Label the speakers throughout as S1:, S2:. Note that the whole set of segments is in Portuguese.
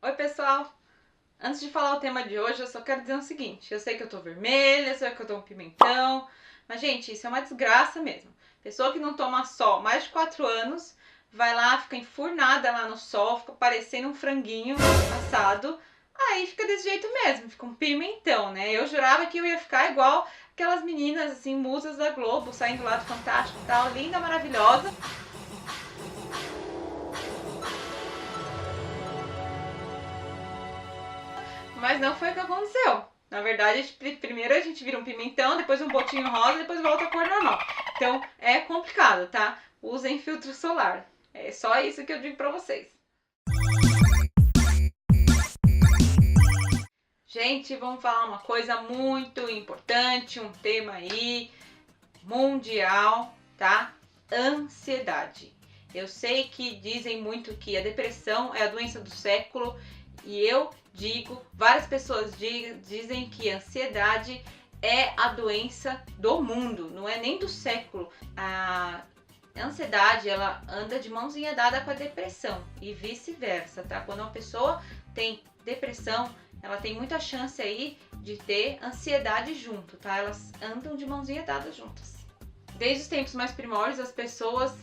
S1: Oi, pessoal! Antes de falar o tema de hoje, eu só quero dizer o seguinte: eu sei que eu tô vermelha, eu sei que eu tô um pimentão, mas, gente, isso é uma desgraça mesmo. Pessoa que não toma sol mais de 4 anos, vai lá, fica enfurnada lá no sol, fica parecendo um franguinho assado, aí fica desse jeito mesmo, fica um pimentão, né? Eu jurava que eu ia ficar igual aquelas meninas, assim, musas da Globo, saindo lá do Fantástico e tal, linda, maravilhosa. Mas não foi o que aconteceu. Na verdade, primeiro a gente vira um pimentão, depois um botinho rosa, depois volta a cor normal. Então é complicado, tá? Usem filtro solar. É só isso que eu digo pra vocês. Gente, vamos falar uma coisa muito importante, um tema aí mundial, tá? Ansiedade. Eu sei que dizem muito que a depressão é a doença do século e eu digo, várias pessoas dizem que a ansiedade é a doença do mundo, não é nem do século. A ansiedade, ela anda de mãozinha dada com a depressão e vice-versa, tá? Quando uma pessoa tem depressão, ela tem muita chance aí de ter ansiedade junto, tá? Elas andam de mãozinha dada juntas. Desde os tempos mais primórdios, as pessoas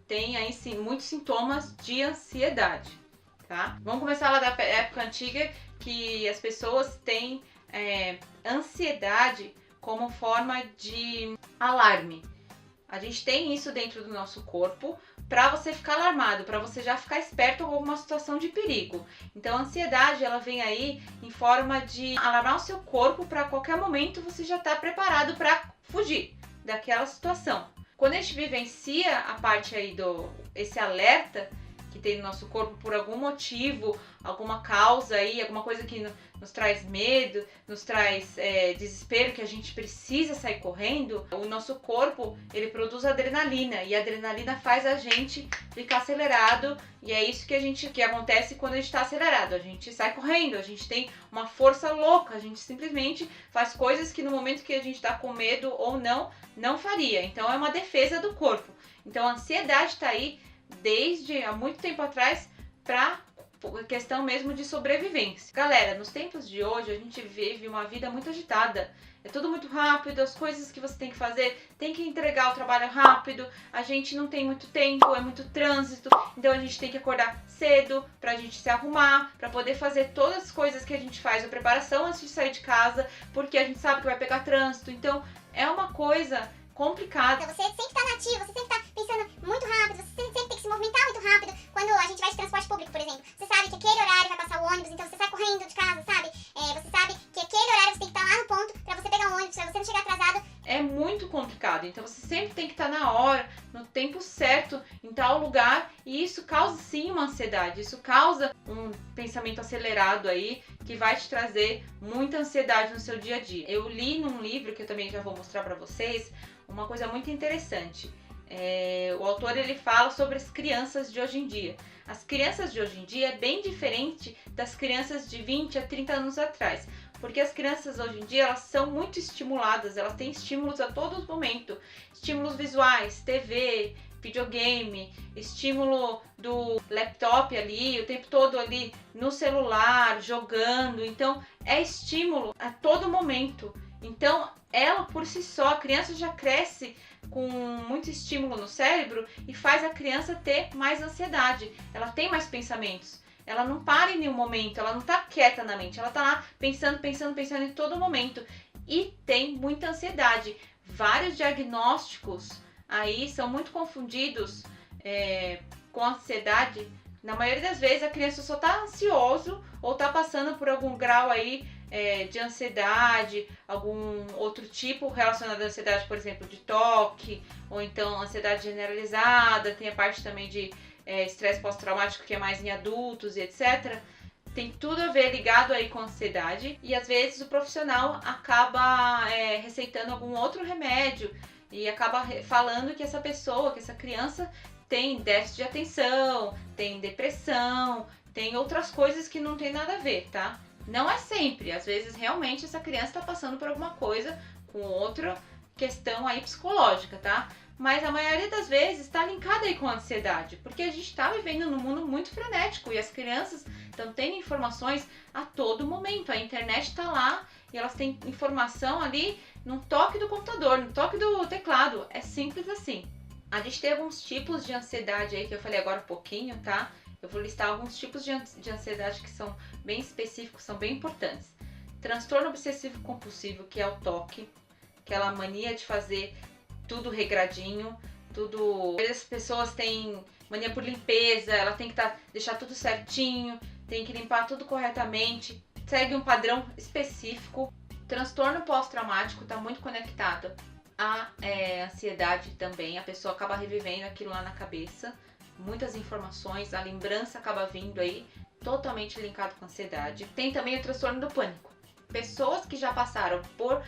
S1: têm aí sim muitos sintomas de ansiedade, tá? Vamos começar lá da época antiga, que as pessoas têm ansiedade como forma de alarme. A gente tem isso dentro do nosso corpo para você ficar alarmado, para você já ficar esperto com alguma situação de perigo. Então a ansiedade, ela vem aí em forma de alarmar o seu corpo para qualquer momento você já estar preparado para fugir daquela situação. Quando a gente vivencia a parte aí esse alerta que tem no nosso corpo por algum motivo, alguma causa aí, alguma coisa que nos traz medo, nos traz desespero, que a gente precisa sair correndo, o nosso corpo, ele produz adrenalina e a adrenalina faz a gente ficar acelerado e é isso que acontece quando a gente está acelerado. A gente sai correndo, a gente tem uma força louca, a gente simplesmente faz coisas que no momento que a gente está com medo ou não faria. Então é uma defesa do corpo. Então a ansiedade está aí desde há muito tempo atrás para questão mesmo de sobrevivência. Galera, nos tempos de hoje a gente vive uma vida muito agitada. É tudo muito rápido, as coisas que você tem que fazer, tem que entregar o trabalho rápido, a gente não tem muito tempo, é muito trânsito, então a gente tem que acordar cedo pra gente se arrumar, pra poder fazer todas as coisas que a gente faz, a preparação antes de sair de casa, porque a gente sabe que vai pegar trânsito, então é uma coisa complicada.
S2: Você sempre tá nativo, você sempre tá pensando muito rápido, você sempre tem que se movimentar muito rápido. Quando a gente vai de transporte público, por exemplo, você sabe que aquele horário vai passar o ônibus, então você sai correndo de casa, sabe? Você sabe que aquele horário você tem que estar lá no ponto pra você pegar o ônibus, pra você não chegar atrasado.
S1: É muito complicado, então você sempre tem que estar na hora, no tempo certo, em tal lugar, e isso causa sim uma ansiedade, isso causa um pensamento acelerado aí, que vai te trazer muita ansiedade no seu dia a dia. Eu li num livro, que eu também já vou mostrar pra vocês, uma coisa muito interessante. O autor, ele fala sobre as crianças de hoje em dia. As crianças de hoje em dia é bem diferente das crianças de 20 a 30 anos atrás. Porque as crianças hoje em dia, elas são muito estimuladas, elas têm estímulos a todo momento. Estímulos visuais, TV, videogame, estímulo do laptop ali, o tempo todo ali no celular, jogando. Então, é estímulo a todo momento. Então, ela por si só, a criança já cresce com muito estímulo no cérebro e faz a criança ter mais ansiedade. Ela tem mais pensamentos. Ela não para em nenhum momento, ela não tá quieta na mente, ela tá lá pensando em todo momento e tem muita ansiedade. Vários diagnósticos aí são muito confundidos com ansiedade. Na maioria das vezes a criança só tá ansioso ou tá passando por algum grau aí de ansiedade, algum outro tipo relacionado à ansiedade, por exemplo, de toque, ou então ansiedade generalizada, tem a parte também de estresse pós-traumático que é mais em adultos e etc. Tem tudo a ver ligado aí com ansiedade e às vezes o profissional acaba receitando algum outro remédio e acaba falando que essa pessoa, que essa criança tem déficit de atenção, tem depressão, tem outras coisas que não tem nada a ver, tá? Não é sempre, às vezes realmente essa criança está passando por alguma coisa com outra questão aí psicológica, tá? Mas a maioria das vezes está linkada aí com a ansiedade, porque a gente está vivendo num mundo muito frenético e as crianças Então tem informações a todo momento, a internet está lá e elas têm informação ali no toque do computador, no toque do teclado, é simples assim. A gente tem alguns tipos de ansiedade aí que eu falei agora um pouquinho, tá? Eu vou listar alguns tipos de ansiedade que são bem específicos, são bem importantes. Transtorno obsessivo compulsivo, que é o TOC, aquela mania de fazer tudo regradinho, tudo. As pessoas têm mania por limpeza, ela tem que deixar tudo certinho, tem que limpar tudo corretamente, segue um padrão específico. Transtorno pós-traumático está muito conectado à ansiedade também, a pessoa acaba revivendo aquilo lá na cabeça, muitas informações, a lembrança acaba vindo aí, totalmente linkado com a ansiedade. Tem também o transtorno do pânico. Pessoas que já passaram por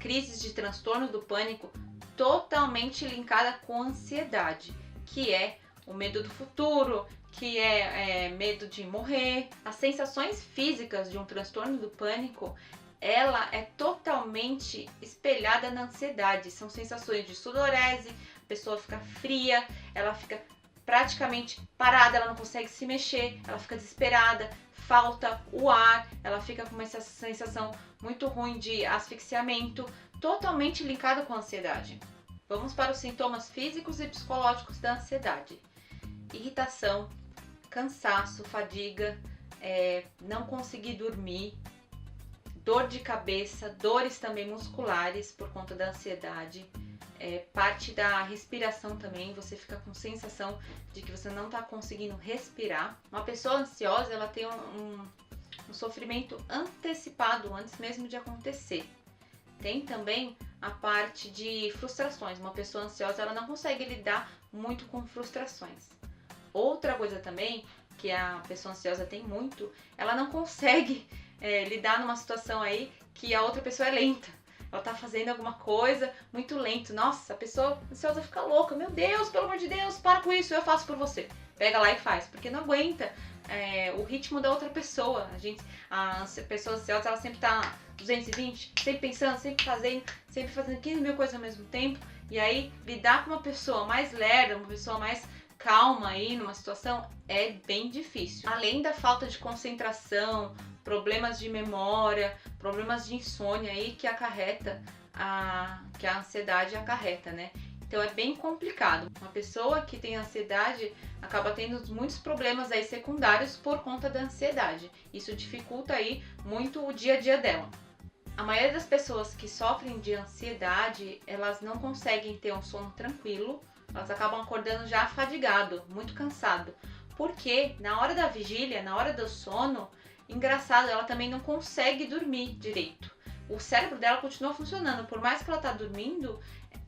S1: crises de transtorno do pânico, totalmente linkada com a ansiedade, que é o medo do futuro, que é medo de morrer. As sensações físicas de um transtorno do pânico, ela é totalmente espelhada na ansiedade. São sensações de sudorese, a pessoa fica fria, ela fica praticamente parada, ela não consegue se mexer, ela fica desesperada, falta o ar, ela fica com uma sensação muito ruim de asfixiamento, totalmente linkado com a ansiedade. Vamos para os sintomas físicos e psicológicos da ansiedade. Irritação, cansaço, fadiga, não conseguir dormir, dor de cabeça, dores também musculares por conta da ansiedade, parte da respiração também, você fica com sensação de que você não está conseguindo respirar. Uma pessoa ansiosa, ela tem um sofrimento antecipado antes mesmo de acontecer. Tem também a parte de frustrações. Uma pessoa ansiosa, ela não consegue lidar muito com frustrações. Outra coisa também que a pessoa ansiosa tem muito, ela não consegue lidar numa situação aí que a outra pessoa é lenta. Ela tá fazendo alguma coisa muito lento. Nossa, a pessoa ansiosa fica louca. Meu Deus, pelo amor de Deus, para com isso, eu faço por você. Pega lá e faz, porque não aguenta o ritmo da outra pessoa. A pessoa ansiosa, ela sempre tá 220, sempre pensando, sempre fazendo 15 mil coisas ao mesmo tempo. E aí, lidar com uma pessoa mais lerda, uma pessoa mais calma aí numa situação é bem difícil. Além da falta de concentração, problemas de memória, problemas de insônia aí que a ansiedade acarreta, né? Então é bem complicado. Uma pessoa que tem ansiedade acaba tendo muitos problemas aí secundários por conta da ansiedade. Isso dificulta aí muito o dia a dia dela. A maioria das pessoas que sofrem de ansiedade, elas não conseguem ter um sono tranquilo, elas acabam acordando já fadigado, muito cansado. Porque na hora da vigília, na hora do sono, engraçado, ela também não consegue dormir direito. O cérebro dela continua funcionando, por mais que ela tá dormindo,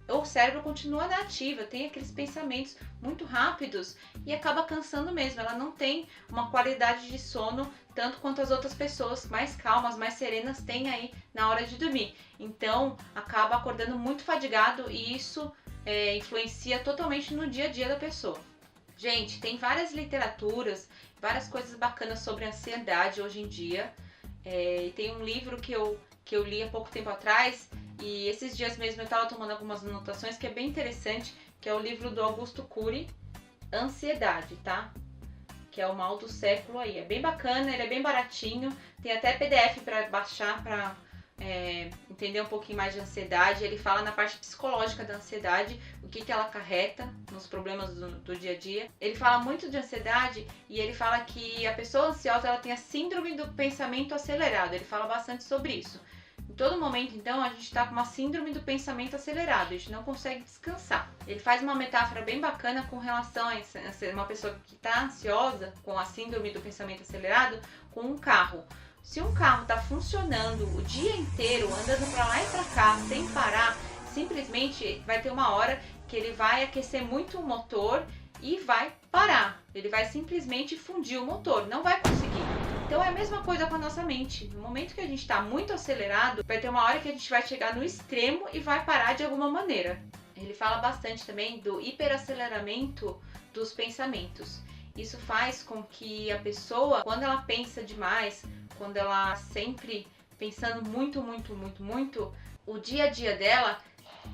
S1: o cérebro continua na ativa, tem aqueles pensamentos muito rápidos e acaba cansando mesmo. Ela não tem uma qualidade de sono tanto quanto as outras pessoas mais calmas, mais serenas têm aí na hora de dormir. Então acaba acordando muito fadigado e isso influencia totalmente no dia a dia da pessoa. Gente, tem várias literaturas, várias coisas bacanas sobre ansiedade hoje em dia. Tem um livro que eu li há pouco tempo atrás e esses dias mesmo eu estava tomando algumas anotações que é bem interessante, que é o livro do Augusto Cury, Ansiedade, tá? Que é o mal do século aí. É bem bacana, ele é bem baratinho, tem até PDF para baixar, para entender um pouquinho mais de ansiedade. Ele fala na parte psicológica da ansiedade, o que ela acarreta nos problemas do dia a dia. Ele fala muito de ansiedade e ele fala que a pessoa ansiosa ela tem a síndrome do pensamento acelerado. Ele fala bastante sobre isso. Em todo momento, então, a gente está com uma síndrome do pensamento acelerado, a gente não consegue descansar. Ele faz uma metáfora bem bacana com relação a uma pessoa que está ansiosa, com a síndrome do pensamento acelerado, com um carro. Se um carro está funcionando o dia inteiro, andando para lá e para cá, sem parar, simplesmente vai ter uma hora que ele vai aquecer muito o motor e vai parar. Ele vai simplesmente fundir o motor, não vai conseguir. Então é a mesma coisa com a nossa mente. No momento que a gente está muito acelerado, vai ter uma hora que a gente vai chegar no extremo e vai parar de alguma maneira. Ele fala bastante também do hiperaceleramento dos pensamentos. Isso faz com que a pessoa, quando ela pensa demais, quando ela sempre pensando muito, o dia a dia dela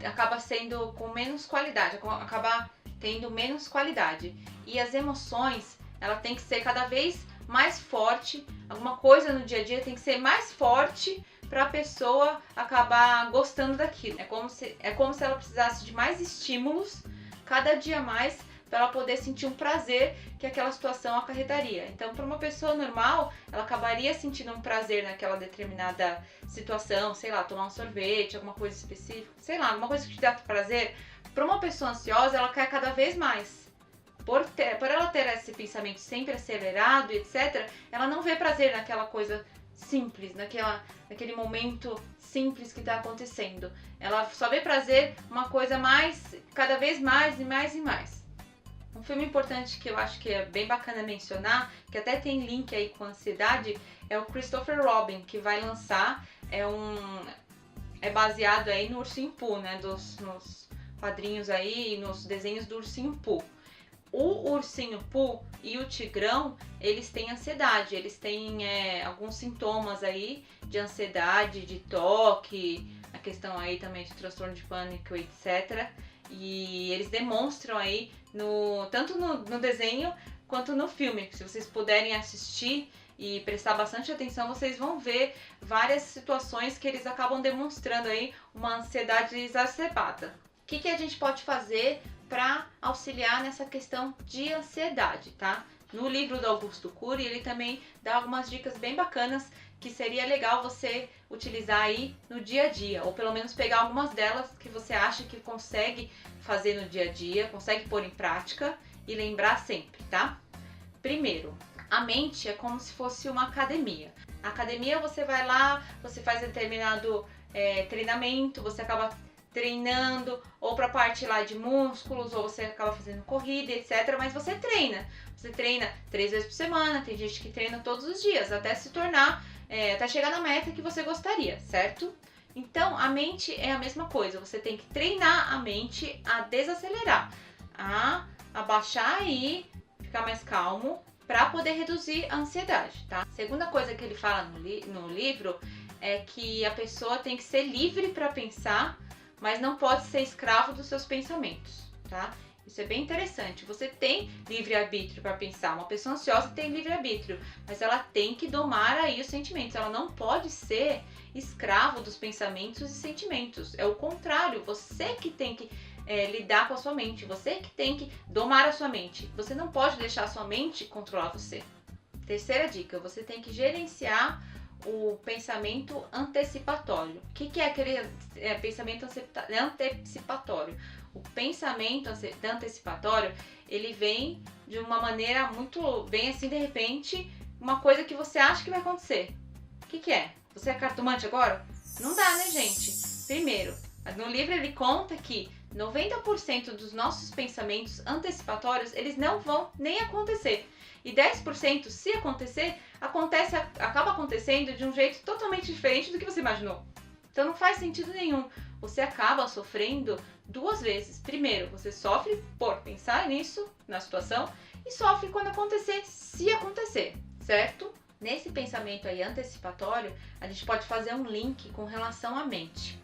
S1: acaba sendo com menos qualidade, acaba tendo menos qualidade. E as emoções, ela tem que ser cada vez mais forte, alguma coisa no dia a dia tem que ser mais forte para a pessoa acabar gostando daquilo. É como se ela precisasse de mais estímulos cada dia mais para ela poder sentir um prazer que aquela situação acarretaria. Então, para uma pessoa normal, ela acabaria sentindo um prazer naquela determinada situação, sei lá, tomar um sorvete, alguma coisa específica, sei lá, alguma coisa que te dá prazer. Para uma pessoa ansiosa, ela quer cada vez mais. Por ela ter esse pensamento sempre acelerado, etc., ela não vê prazer naquela coisa simples, naquele momento simples que está acontecendo. Ela só vê prazer uma coisa mais, cada vez mais e mais e mais. Um filme importante que eu acho que é bem bacana mencionar, que até tem link aí com ansiedade, é o Christopher Robin, que vai lançar, é baseado aí no Ursinho Pooh, né, nos quadrinhos aí, nos desenhos do Ursinho Pooh. O Ursinho Pooh e o Tigrão, eles têm ansiedade, eles têm alguns sintomas aí de ansiedade, de toque, a questão aí também de transtorno de pânico, etc. E eles demonstram aí, tanto no desenho quanto no filme. Se vocês puderem assistir e prestar bastante atenção, vocês vão ver várias situações que eles acabam demonstrando aí uma ansiedade exacerbada. O que a gente pode fazer para auxiliar nessa questão de ansiedade, tá? No livro do Augusto Cury, ele também dá algumas dicas bem bacanas que seria legal você utilizar aí no dia a dia, ou pelo menos pegar algumas delas que você acha que consegue fazer no dia a dia, consegue pôr em prática e lembrar sempre, tá? Primeiro, a mente é como se fosse uma academia. A academia, você vai lá, você faz determinado treinamento, você acaba treinando ou para a parte lá de músculos, ou você acaba fazendo corrida, etc. Mas você treina. Você treina 3 vezes por semana, tem gente que treina todos os dias, até se tornar, até chegar na meta que você gostaria, certo? Então, a mente é a mesma coisa. Você tem que treinar a mente a desacelerar, a abaixar e ficar mais calmo para poder reduzir a ansiedade, tá? Segunda coisa que ele fala no livro é que a pessoa tem que ser livre para pensar, mas não pode ser escravo dos seus pensamentos, tá? Isso é bem interessante. Você tem livre-arbítrio para pensar. Uma pessoa ansiosa tem livre-arbítrio, mas ela tem que domar aí os sentimentos. Ela não pode ser escravo dos pensamentos e sentimentos. É o contrário. Você que tem que lidar com a sua mente. Você que tem que domar a sua mente. Você não pode deixar a sua mente controlar você. Terceira dica. Você tem que gerenciar o pensamento antecipatório. O que é aquele pensamento antecipatório? O pensamento antecipatório, ele vem de uma maneira vem assim de repente, uma coisa que você acha que vai acontecer. O que é? Você é cartomante agora? Não dá, né, gente? Primeiro, no livro ele conta que 90% dos nossos pensamentos antecipatórios, eles não vão nem acontecer. E 10%, se acontecer, acaba acontecendo de um jeito totalmente diferente do que você imaginou. Então não faz sentido nenhum. Você acaba sofrendo 2 vezes. Primeiro, você sofre por pensar nisso, na situação, e sofre quando acontecer, se acontecer, certo? Nesse pensamento aí antecipatório, a gente pode fazer um link com relação à mente.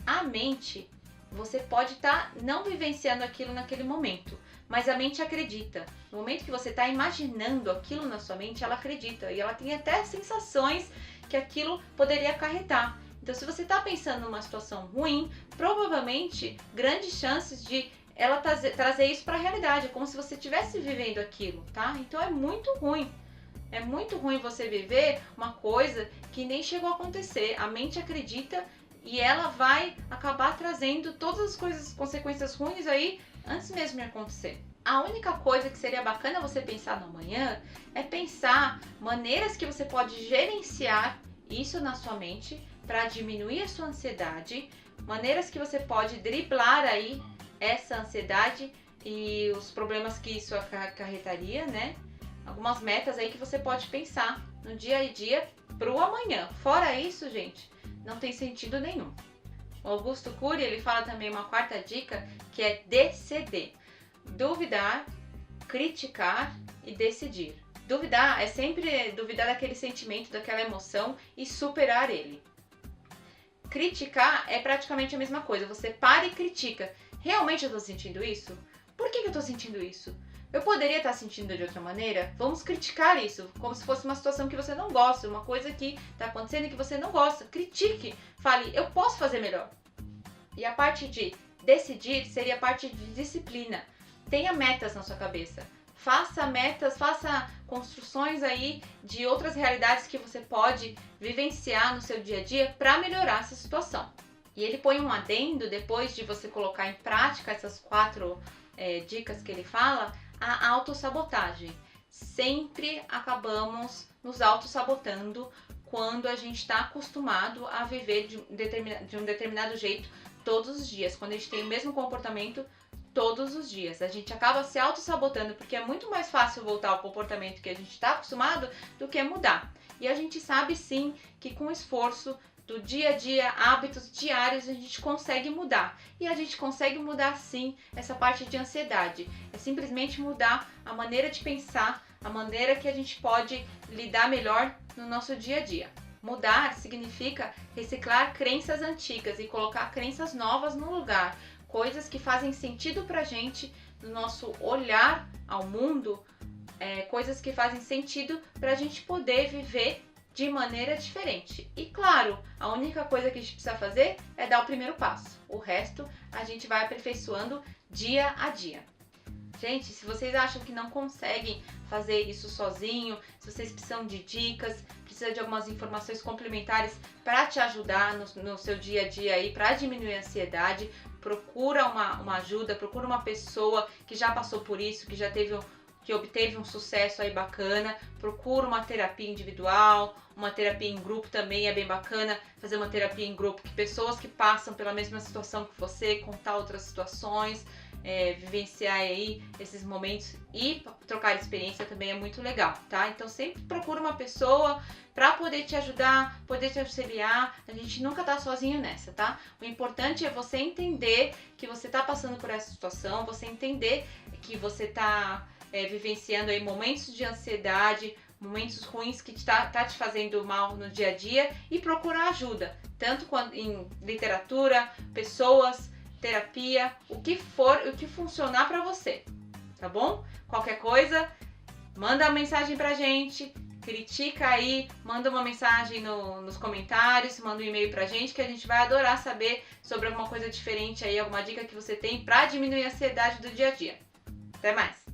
S1: A mente, você pode estar não vivenciando aquilo naquele momento, mas a mente acredita. No momento que você está imaginando aquilo na sua mente, ela acredita. E ela tem até sensações que aquilo poderia acarretar. Então, se você está pensando numa situação ruim, provavelmente, grandes chances de ela trazer isso para a realidade. É como se você estivesse vivendo aquilo, tá? Então, é muito ruim. É muito ruim você viver uma coisa que nem chegou a acontecer. A mente acredita e ela vai acabar trazendo todas as consequências ruins aí antes mesmo de acontecer. A única coisa que seria bacana você pensar no amanhã é pensar maneiras que você pode gerenciar isso na sua mente para diminuir a sua ansiedade, maneiras que você pode driblar aí essa ansiedade e os problemas que isso acarretaria, né? Algumas metas aí que você pode pensar no dia a dia pro amanhã. Fora isso, gente, não tem sentido nenhum. O Augusto Cury, ele fala também uma 4ª dica, que é DCD. Duvidar, criticar e decidir. Duvidar é sempre duvidar daquele sentimento, daquela emoção e superar ele. Criticar é praticamente a mesma coisa. Você para e critica. Realmente eu tô sentindo isso? Por que eu tô sentindo isso? Eu poderia estar sentindo de outra maneira? Vamos criticar isso, como se fosse uma situação que você não gosta, uma coisa que está acontecendo e que você não gosta. Critique, fale, eu posso fazer melhor. E a parte de decidir seria a parte de disciplina. Tenha metas na sua cabeça. Faça metas, faça construções aí de outras realidades que você pode vivenciar no seu dia a dia para melhorar essa situação. E ele põe um adendo, depois de você colocar em prática essas 4 dicas que ele fala, a autossabotagem. Sempre acabamos nos autossabotando quando a gente está acostumado a viver de um determinado jeito todos os dias. Quando a gente tem o mesmo comportamento todos os dias. A gente acaba se auto-sabotando porque é muito mais fácil voltar ao comportamento que a gente está acostumado do que mudar. E a gente sabe sim que com esforço do dia a dia, hábitos diários, a gente consegue mudar. E a gente consegue mudar sim essa parte de ansiedade. É simplesmente mudar a maneira de pensar, a maneira que a gente pode lidar melhor no nosso dia a dia. Mudar significa reciclar crenças antigas e colocar crenças novas no lugar. Coisas que fazem sentido pra gente no nosso olhar ao mundo, coisas que fazem sentido pra gente poder viver de maneira diferente. E claro, a única coisa que a gente precisa fazer é dar o primeiro passo. O resto a gente vai aperfeiçoando dia a dia. Gente, se vocês acham que não conseguem fazer isso sozinho, se vocês precisam de dicas, precisa de algumas informações complementares para te ajudar no seu dia a dia aí, para diminuir a ansiedade, procura uma ajuda, procura uma pessoa que já passou por isso, que obteve um sucesso aí bacana, procura uma terapia individual, uma terapia em grupo também é bem bacana, fazer uma terapia em grupo, que pessoas que passam pela mesma situação que você, contar outras situações, vivenciar aí esses momentos e trocar experiência também é muito legal, tá? Então sempre procura uma pessoa para poder te ajudar, poder te auxiliar, a gente nunca tá sozinho nessa, tá? O importante é você entender que você tá passando por essa situação, você entender que você tá vivenciando aí momentos de ansiedade, momentos ruins que tá te fazendo mal no dia a dia e procurar ajuda, tanto em literatura, pessoas, terapia, o que for, o que funcionar pra você, tá bom? Qualquer coisa, manda uma mensagem pra gente, critica aí, manda uma mensagem nos comentários, manda um e-mail pra gente que a gente vai adorar saber sobre alguma coisa diferente aí, alguma dica que você tem pra diminuir a ansiedade do dia a dia. Até mais!